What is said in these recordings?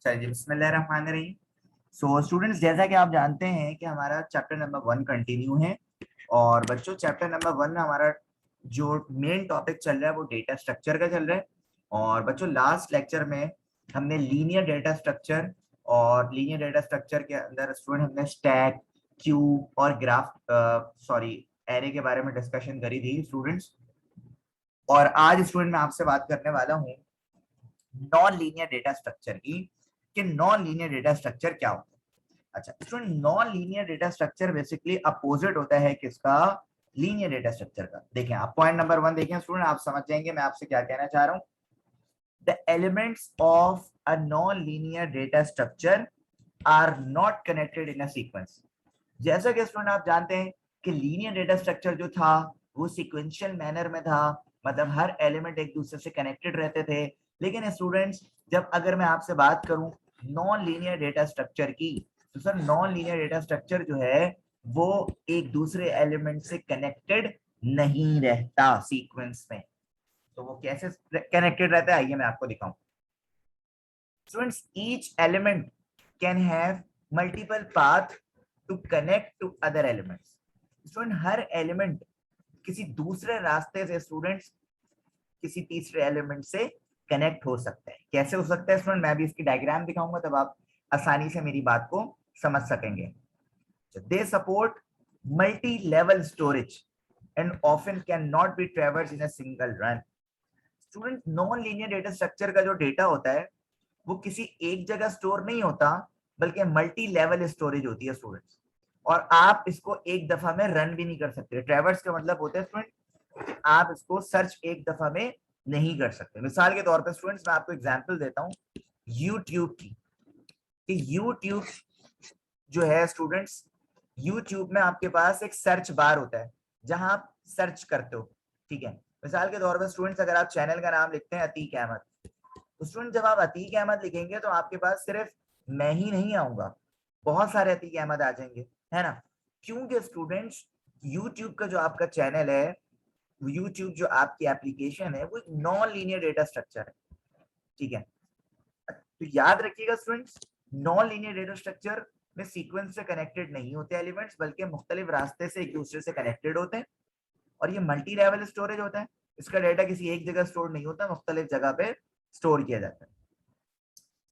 चलिए बिस्मिल्लाहिर्रहमानिर्रहीम। So students, जैसा कि आप जानते हैं कि हमारा चैप्टर नंबर 1 कंटिन्यू है। और बच्चों, चैप्टर नंबर 1 में हमारा जो मेन टॉपिक चल रहा है वो डेटा स्ट्रक्चर का चल रहा है। और बच्चों, लास्ट लेक्चर में हमने लीनियर डेटा स्ट्रक्चर और लीनियर डेटा स्ट्रक्चर के अंदर स्टूडेंट हमने स्टैक, क्यू और ग्राफ एरे के बारे में डिस्कशन करी थी स्टूडेंट्स। और आज स्टूडेंट मैं आपसे बात करने वाला हूँ नॉन लीनियर डेटा स्ट्रक्चर की, कि नॉन लीनियर डेटा स्ट्रक्चर क्या होता है। अच्छा student, non linear data structure basically opposite होता है किसका? लीनियर डेटा स्ट्रक्चर का। देखें आप पॉइंट नंबर 1 देखें स्टूडेंट, आप समझ जाएंगे मैं आपसे क्या कहना चाह रहा हूं। The elements of a non linear data structure are not connected in a sequence. जैसा कि स्टूडेंट आप जानते हैं कि लीनियर डेटा स्ट्रक्चर जो था वो सीक्वेंशियल मैनर में था, मतलब हर एलिमेंट एक दूसरे से कनेक्टेड रहते थे। लेकिन स्टूडेंट्स, जब अगर मैं आपसे बात करूं नॉन लीनियर डेटा स्ट्रक्चर की, तो sir non linear data structure जो है वो एक दूसरे एलिमेंट से कनेक्टेड नहीं रहता सीक्वेंस में। तो वो कैसे कनेक्टेड रहता है, आइए मैं आपको दिखाऊं। Students, each element can have multiple path to connect to other elements. Student, हर एलिमेंट किसी दूसरे रास्ते से स्टूडेंट्स किसी तीसरे एलिमेंट से कनेक्ट हो सकता है। कैसे हो सकता है स्टूडेंट, मैं भी इसकी डायग्राम दिखाऊंगा, तब आप आसानी से मेरी बात को समझ सकेंगे। They support multi level storage and often can not be traverse in a single run. Student, non linear data structure का जो डेटा होता है वो किसी एक जगह स्टोर नहीं होता, बल्कि मल्टी लेवल स्टोरेज होती है स्टूडेंट्स। और आप इसको एक दफा में रन भी नहीं कर सकते। ट्रेवर्स का मतलब होता है स्टूडेंट, आप इसको सर्च एक दफा में नहीं कर सकते। मिसाल के तौर पर स्टूडेंट्स, मैं आपको एग्जांपल देता हूं यूट्यूब की। कि यूट्यूब जो है स्टूडेंट्स, यूट्यूब में आपके पास एक सर्च बार होता है जहां आप सर्च करते हो। ठीक है, मिसाल के तौर पर स्टूडेंट्स, अगर आप चैनल का नाम लिखते हैं अतीक अहमद, तो स्टूडेंट जब आप अतीक अहमद लिखेंगे तो आपके पास सिर्फ मैं ही नहीं आऊंगा, बहुत सारे अतीक अहमद आ जाएंगे, है ना। क्योंकि स्टूडेंट्स, यूट्यूब का जो आपका चैनल है, यूट्यूब जो आपकी एप्लीकेशन है, वो एक नॉन लीनियर डेटा स्ट्रक्चर है। ठीक है, तो याद रखिएगा students, non linear data structure में सीक्वेंस से कनेक्टेड नहीं होते एलिमेंट्स, बल्कि मुख्तलिफ रास्ते से एक दूसरे से कनेक्टेड होते हैं। और ये मल्टी लेवल स्टोरेज होता है, इसका डेटा किसी एक जगह स्टोर नहीं होता, मुख्तलिफ जगह पे स्टोर किया जाता है।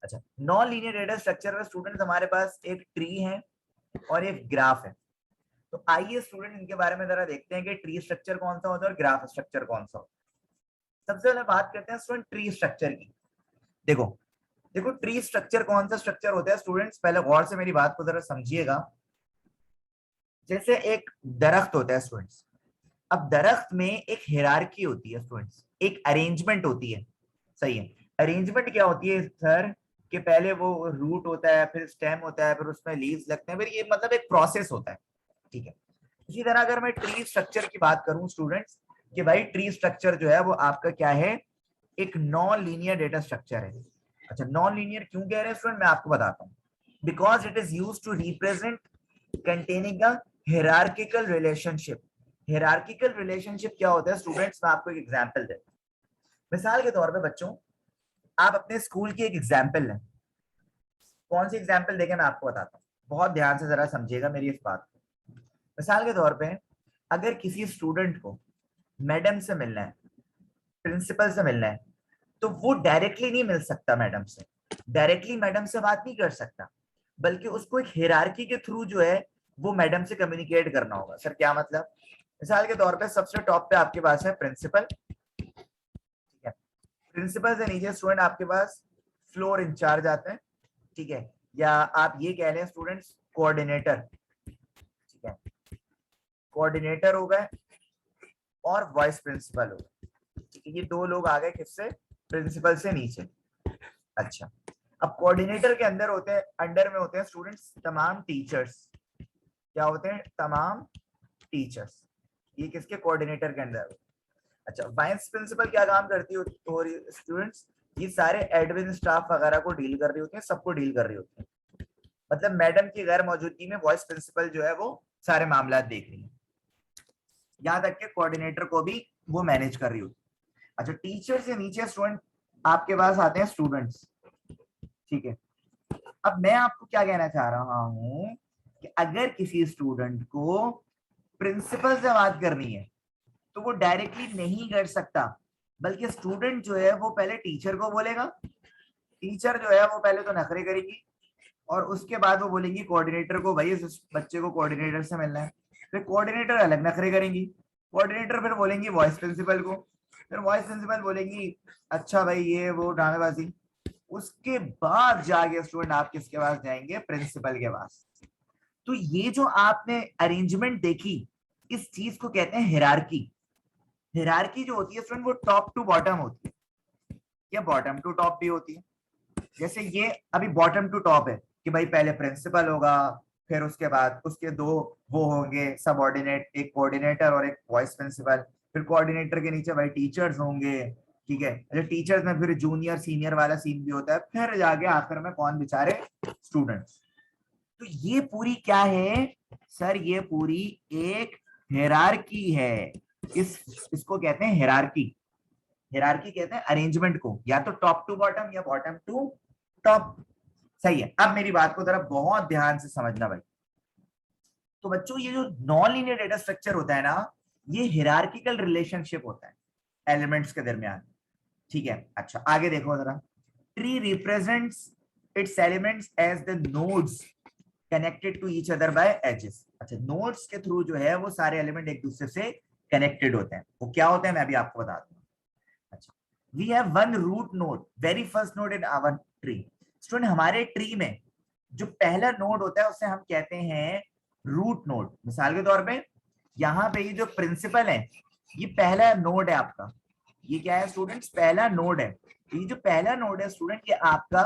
अच्छा, नॉन लीनियर डेटा स्ट्रक्चर में स्टूडेंट्स हमारे पास एक ट्री है और एक ग्राफ है। तो आइए स्टूडेंट इनके बारे में जरा देखते हैं कि ट्री स्ट्रक्चर कौन सा होता है और ग्राफ स्ट्रक्चर कौन सा होता है। सबसे पहले बात करते हैं स्टूडेंट ट्री स्ट्रक्चर की। देखो देखो ट्री स्ट्रक्चर कौन सा स्ट्रक्चर होता है स्टूडेंट्स, पहले गौर से मेरी बात को जरा समझिएगा। जैसे एक दरख्त होता है स्टूडेंट्स, अब दरख्त में एक हिरार्की होती है स्टूडेंट्स, एक अरेंजमेंट होती है। सही है, अरेंजमेंट क्या होती है सर? कि पहले वो रूट होता है, फिर स्टेम होता है, फिर उसमें लीव्स लगते हैं, फिर ये मतलब एक प्रोसेस होता है। ठीक है, इसी तरह अगर मैं ट्री स्ट्रक्चर की बात करूं स्टूडेंट्स, कि भाई ट्री स्ट्रक्चर जो है वो आपका क्या है? एक नॉन लीनियर डेटा स्ट्रक्चर है। अच्छा, नॉन लीनियर क्यों कह रहे हैं स्टूडेंट, मैं आपको बताता हूँ। Because it is used to represent containing a hierarchical relationship. Hierarchical relationship क्या होता है स्टूडेंट्स, मैं आपको एक एग्जांपल देता हूं। मिसाल के तौर पे बच्चों, आप अपने स्कूल की एक एग्जांपल लें। कौन सी एग्जांपल देके मैं आपको बताता हूँ, बहुत ध्यान से जरा समझिएगा मेरी इस बात को। मिसाल के तौर पे, अगर किसी स्टूडेंट को मैडम से मिलना है, प्रिंसिपल से मिलना है, तो वो डायरेक्टली नहीं मिल सकता मैडम से, डायरेक्टली मैडम से बात नहीं कर सकता, बल्कि उसको एक हिरार्की के थ्रू जो है वो मैडम से कम्युनिकेट करना होगा। सर क्या मतलब? मिसाल के तौर पे सबसे टॉप पे आपके पास है प्रिंसिपल। ठीक है, प्रिंसिपल से नीचे स्टूडेंट आपके पास फ्लोर इंचार्ज आते हैं। ठीक है, या आप ये कह लें स्टूडेंट्स कोऑर्डिनेटर। ठीक है, कोऑर्डिनेटर हो गए और वाइस प्रिंसिपल हो गए। ठीक है, ये दो लोग आ गए किससे? प्रिंसिपल से नीचे। अच्छा, अब कोऑर्डिनेटर के अंदर होते हैं, अंडर में होते हैं स्टूडेंट्स तमाम टीचर्स। क्या होते हैं? तमाम टीचर्स। ये किसके? कोऑर्डिनेटर के अंदर। अच्छा, वाइस प्रिंसिपल क्या काम करती हो स्टूडेंट्स? ये सारे एडमिन स्टाफ वगैरह को डील कर रही होती है, सबको डील कर रही होती है। मतलब मैडम की गैर मौजूदगी में वाइस प्रिंसिपल जो है वो सारे मामला देख रही है, यहाँ तक के कोऑर्डिनेटर को भी वो मैनेज कर रही होती है। अच्छा, टीचर से नीचे स्टूडेंट आपके पास आते हैं स्टूडेंट्स। ठीक है, अब मैं आपको क्या कहना चाह रहा हूं कि अगर किसी स्टूडेंट को प्रिंसिपल से बात करनी है तो वो डायरेक्टली नहीं कर सकता, बल्कि स्टूडेंट जो है वो पहले टीचर को बोलेगा, टीचर जो है वो पहले तो नखरे करेगी और उसके बाद वो बोलेंगी कोऑर्डिनेटर को, भाई इस बच्चे को कोऑर्डिनेटर से मिलना है। फिर कोऑर्डिनेटर अलग नखरे करेंगी, कोऑर्डिनेटर फिर बोलेंगी वॉइस प्रिंसिपल को, फिर वॉइस प्रिंसिपल बोलेंगी अच्छा भाई ये वो ड्रामेबाजी। उसके बाद जाके स्टूडेंट आप किसके पास जाएंगे? प्रिंसिपल के पास। तो ये जो आपने अरेंजमेंट देखी, इस चीज को कहते हैं हिरार्की। हिरार्की जो होती है स्टूडेंट वो टॉप टू बॉटम होती है या बॉटम टू टॉप भी होती है। जैसे ये अभी बॉटम टू टॉप है कि भाई पहले प्रिंसिपल होगा, फिर उसके बाद उसके दो वो होंगे सबऑर्डिनेट, एक कोऑर्डिनेटर और एक वाइस प्रिंसिपल, फिर कोऑर्डिनेटर के नीचे भाई टीचर्स होंगे, ठीक है। अच्छा टीचर्स में फिर जूनियर सीनियर वाला सीन भी होता है, फिर जाके आखिर में कौन? बेचारे स्टूडेंट्स। तो ये पूरी क्या है सर? ये पूरी एक हिरार्की है। इसको कहते हैं हिरार्की। हिरार्की कहते हैं अरेंजमेंट को, या तो टॉप टू बॉटम या बॉटम टू टॉप। सही है। अब मेरी बात को जरा बहुत ध्यान से समझना भाई। तो बच्चों ये जो नॉन लीनियर डेटा स्ट्रक्चर होता है ना, ये हिरार्किकल रिलेशनशिप होता है एलिमेंट्स के दरमियान, ठीक है। अच्छा आगे देखो जरा। Tree represents its elements as the nodes connected to each other by edges. अच्छा नोड्स के थ्रू जो है वो सारे एलिमेंट एक दूसरे से कनेक्टेड होते हैं। वो क्या होते हैं मैं अभी आपको बता दूंगा। अच्छा we have one root node, very first node in our tree. Student हमारे ट्री में जो पहला नोड होता है उसे हम कहते हैं रूट नोड। मिसाल के तौर पे यहाँ पे ये जो प्रिंसिपल है ये पहला नोड है आपका। ये क्या है स्टूडेंट्स? पहला नोड है। ये जो पहला नोड है स्टूडेंट ये आपका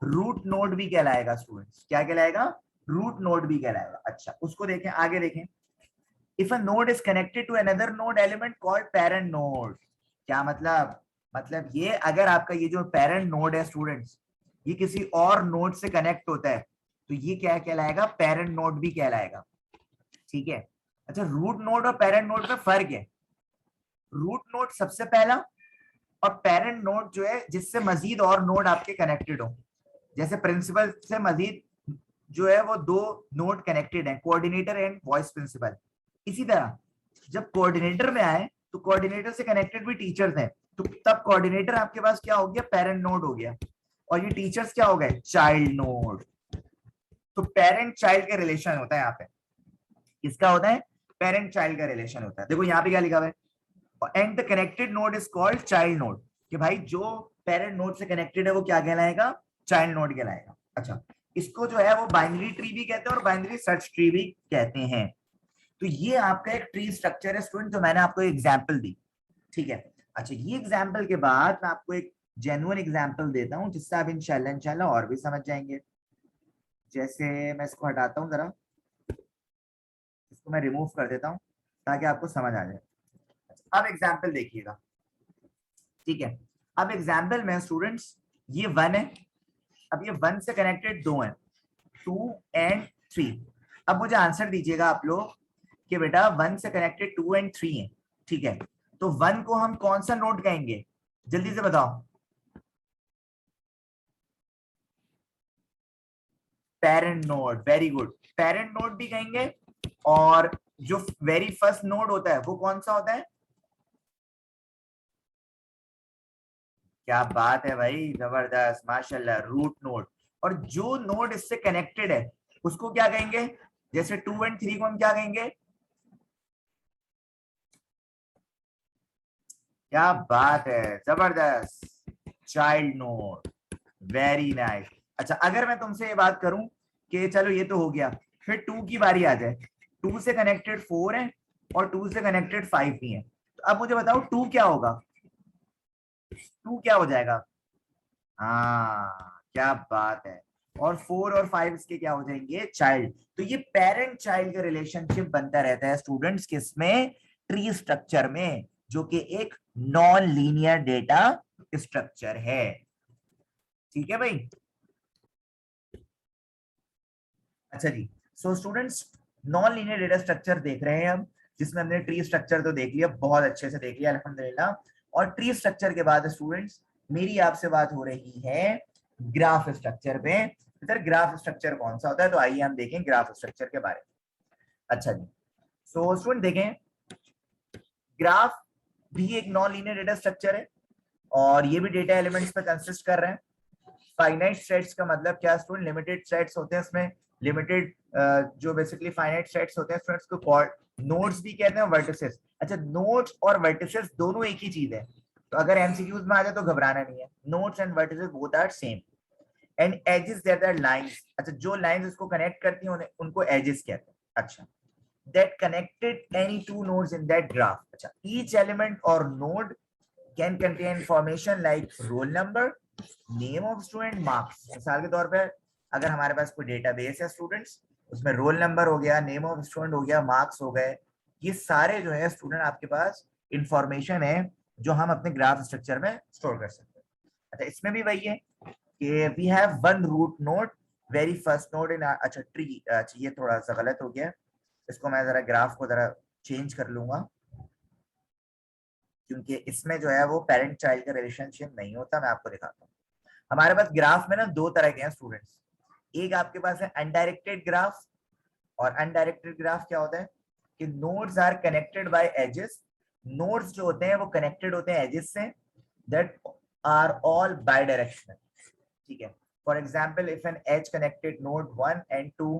रूट नोड भी कहलाएगा। स्टूडेंट्स क्या कहलाएगा? रूट नोड भी कहलाएगा। अच्छा उसको देखें, आगे देखें। If a node is connected to another node element called parent node. क्या मतलब? मतलब ये अगर आपका ये जो पेरेंट नोड है स्टूडेंट्स ये किसी और नोड से कनेक्ट होता है तो ये क्या कहलाएगा? पेरेंट नोड भी कहलाएगा, ठीक है। अच्छा रूट नोड और पेरेंट नोड में फर्क है। रूट नोड सबसे पहला और पेरेंट नोड जो है जिससे मजीद और नोड आपके कनेक्टेड हो। जैसे प्रिंसिपल से मजीद जो है वो दो नोड कनेक्टेड है, कोऑर्डिनेटर एंड वॉइस प्रिंसिपल। इसी तरह जब कोऑर्डिनेटर में आए तो कोऑर्डिनेटर से कनेक्टेड भी टीचर्स हैं, तो तब कोऑर्डिनेटर आपके पास क्या हो गया? पेरेंट नोड हो गया। और ये टीचर्स क्या हो गए? Child node. तो पेरेंट चाइल्ड का रिलेशन होता है यहाँ पे। किसका होता है? पेरेंट चाइल्ड का रिलेशन होता है। देखो यहाँ पे क्या लिखा हुआ है, and the connected node is called child node. कि भाई जो पेरेंट नोड से कनेक्टेड है वो क्या कहलाएगा? चाइल्ड नोड कहलाएगा। अच्छा इसको जो है वो बाइनरी ट्री भी कहते हैं और बाइनरी सर्च ट्री भी कहते हैं। तो ये आपका एक ट्री स्ट्रक्चर है स्टूडेंट, जो मैंने आपको एग्जांपल दी, ठीक है। अच्छा ये एग्जांपल के बाद मैं आपको एक जेन्युइन एग्जांपल देता हूं जिससे आप इंशाल्लाह और भी समझ जाएंगे। जैसे मैं इसको हटाता हूं जरा, इसको मैं रिमूव कर देता हूं ताकि आपको समझ आ जाए। अब एग्जाम्पल देखिएगा, ठीक है। अब एग्जाम्पल में स्टूडेंट्स ये 1 है। अब ये 1 से कनेक्टेड 2 है, 2 एंड 3। अब मुझे आंसर दीजिएगा आप लोग कि बेटा 1 से कनेक्टेड 2 एंड 3 है, ठीक है। तो 1 को हम कौन सा नोड कहेंगे? जल्दी से बताओ। Parent node, very good. Parent node भी कहेंगे। और जो वेरी फर्स्ट नोड होता है वो कौन सा होता है? क्या बात है भाई, जबरदस्त, माशाल्लाह, रूट नोड। और जो नोड इससे कनेक्टेड है उसको क्या कहेंगे? जैसे 2 एंड 3 को हम क्या कहेंगे? क्या बात है, जबरदस्त, चाइल्ड नोड, वेरी नाइस। अच्छा अगर मैं तुमसे ये बात करूं कि चलो ये तो हो गया, फिर 2 की बारी आ जाए। 2 से कनेक्टेड 4 है और 2 से कनेक्टेड 5 भी है। तो अब मुझे बताओ 2 क्या होगा? 2 क्या हो जाएगा? हाँ क्या बात है। और 4 और 5 इसके क्या हो जाएंगे? चाइल्ड। तो ये पेरेंट चाइल्ड का रिलेशनशिप बनता रहता है स्टूडेंट्स किसमें? ट्री स्ट्रक्चर में, जो कि एक नॉन लीनियर डेटा स्ट्रक्चर है, ठीक है भाई। अच्छा जी, so students non linear data structure देख रहे हैं हम, जिसमें हमने ट्री स्ट्रक्चर तो देख लिया, बहुत अच्छे से देख लिया अल्हम्दुलिल्लाह। और ट्री स्ट्रक्चर के बाद स्टूडेंट्स मेरी आपसे बात हो रही है ग्राफ स्ट्रक्चर पे। सर ग्राफ स्ट्रक्चर कौन सा होता है, तो आइए हम देखें ग्राफ स्ट्रक्चर के बारे में। अच्छा जी, सो स्टूडेंट देखें, ग्राफ भी एक नॉन लीनियर डेटा स्ट्रक्चर है और ये भी डेटा एलिमेंट्स पे कंसिस्ट कर रहे हैं। फाइनाइट सेट्स का मतलब क्या स्टूडेंट, लिमिटेड सेट्स होते हैं उसमें, लिमिटेड जो बेसिकली फाइनाइट सेट्स होते हैं स्टूडेंट्स को कॉल्ड नोड्स भी कहते हैं, वर्टिसेस। अच्छा, नोड्स और वर्टिसेस दोनों एक ही चीज है, तो अगर एमसीक्यूज में आ जाए तो घबराना नहीं है, nodes and vertices both are same. And edges that are lines, अच्छा जो लाइंस इसको कनेक्ट करती हैं उनको एजेस कहते हैं। अच्छा, that connected any two nodes in that graph. अच्छा, each element or node can contain information like roll number, name of student, marks. मिसाल के तौर पे अगर हमारे पास कोई डेटाबेस है स्टूडेंट्स, उसमें रोल नंबर हो गया, नेम ऑफ स्टूडेंट हो गया, मार्क्स हो गए, ये सारे जो है स्टूडेंट आपके पास इंफॉर्मेशन है जो हम अपने ग्राफ स्ट्रक्चर में स्टोर कर सकते हैं। अच्छा, इसमें भी वही है कि we have one root node, very first node in, अच्छा ट्री, अच्छा ये थोड़ा सा गलत हो गया, इसको मैं जरा ग्राफ को जरा चेंज कर लूंगा, क्योंकि इसमें जो है वो पेरेंट चाइल्ड का रिलेशनशिप नहीं होता। मैं आपको दिखाता हूँ। हमारे पास ग्राफ में ना दो तरह के हैं स्टूडेंट्स, एक आपके पास है अनडायरेक्टेड ग्राफ, और अनडायरेक्टेड ग्राफ क्या होता है कि nodes are connected by edges, nodes जो होते हैं वो कनेक्टेड होते हैं एजेस से, that are all bidirectional. ठीक है, for example if an edge connected node 1 and 2,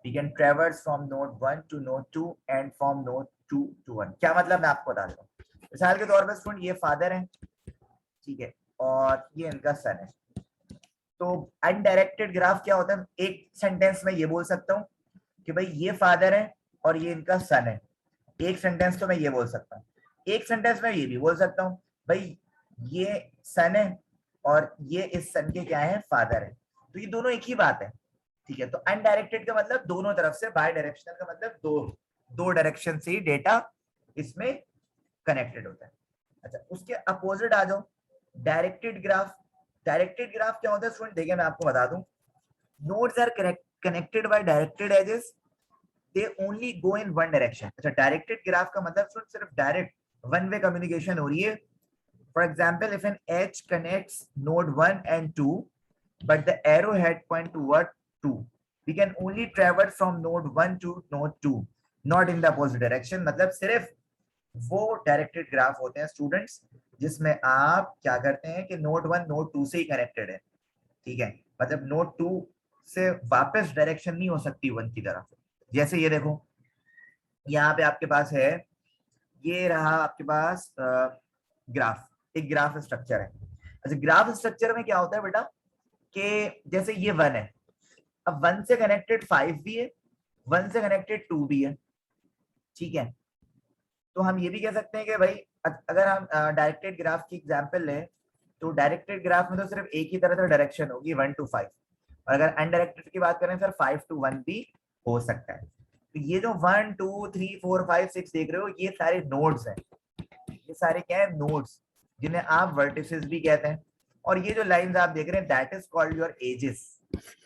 we can traverse from node 1 to node 2 and from node 2 to 1। क्या मतलब मैं आपको बता देता हूँ। मिसाल के तौर पर स्टूडेंट ये फादर है, ठीक है, और ये इनका सन है। तो अनडायरेक्टेड ग्राफ क्या होता है, एक सेंटेंस में ये बोल सकता हूँ कि भाई ये फादर है और ये इनका सन है, एक सेंटेंस तो मैं ये बोल सकता हूँ। एक सेंटेंस में ये भी बोल सकता हूँ भाई ये सन है और ये इस सन के क्या है, फादर है, तो ये दोनों एक ही बात है। ठीक है, तो अनडायरेक्टेड का मतलब दोनों तरफ से, बाय डायरेक्शनल का मतलब दो डायरेक्शन से ही डेटा इसमें कनेक्टेड होता है। अच्छा, उसके अपोजिट आ जाओ, डायरेक्टेड ग्राफ। डायरेक्टेड ग्राफ क्या होता है स्टूडेंट, देखिए मैं आपको बता दूं, nodes are connected by directed edges, they only go in one direction. अच्छा, डायरेक्टेड ग्राफ का मतलब स्टूडेंट सिर्फ डायरेक्ट वन वे कम्युनिकेशन हो रही है। For example if an edge connects node 1 and 2 but the arrowhead point toward 2, we can only travel from node 1 to node 2, not in the opposite direction। मतलब सिर्फ वो directed graph होते हैं students जिसमें आप क्या करते हैं कि नोड 1 नोड 2 से ही कनेक्टेड है। ठीक है, मतलब नोड 2 से वापस डायरेक्शन नहीं हो सकती 1 की तरफ। जैसे ये देखो, यहाँ पे आपके पास है, ये रहा आपके पास ग्राफ, एक ग्राफ स्ट्रक्चर है। अच्छा, ग्राफ स्ट्रक्चर में क्या होता है बेटा कि जैसे ये 1 है, अब 1 से कनेक्टेड 5 भी है, 1 से कनेक्टेड 2 भी है। ठीक है, तो हम ये भी कह सकते हैं कि भाई अगर हम डायरेक्टेड ग्राफ की एग्जांपल लें, तो डायरेक्टेड ग्राफ में तो सिर्फ एक ही तरह से डायरेक्शन होगी 1 to 5, और अगर अनडायरेक्टेड की बात करें सर 5 to 1 भी हो सकता है। तो ये जो 1 2 3 4 5 6 देख रहे हो, ये सारे नोड्स हैं, ये सारे क्या है, नोड्स, जिन्हें आप वर्टिसेस भी कहते हैं। और ये जो लाइंस आप देख रहे हैं, that is called your edges.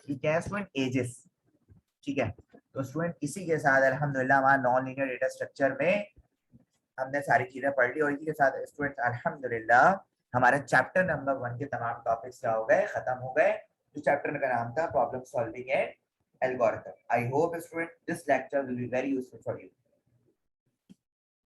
ये क्या है स्टूडेंट, एजेस। ठीक है, तो स्टूडेंट इसी के साथ अल्हम्दुलिल्लाह हमारा नॉन लीनियर डेटा स्ट्रक्चर में हमने सारी चीजें पढ़ ली, और इसी के साथ स्टूडेंट अल्हम्दुलिल्लाह हमारे चैप्टर नंबर 1 के तमाम टॉपिक्स क्या हो गए, खत्म हो गए। जो चैप्टर का नाम था problem solving and algorithm. I hope student this lecture will be very useful for you.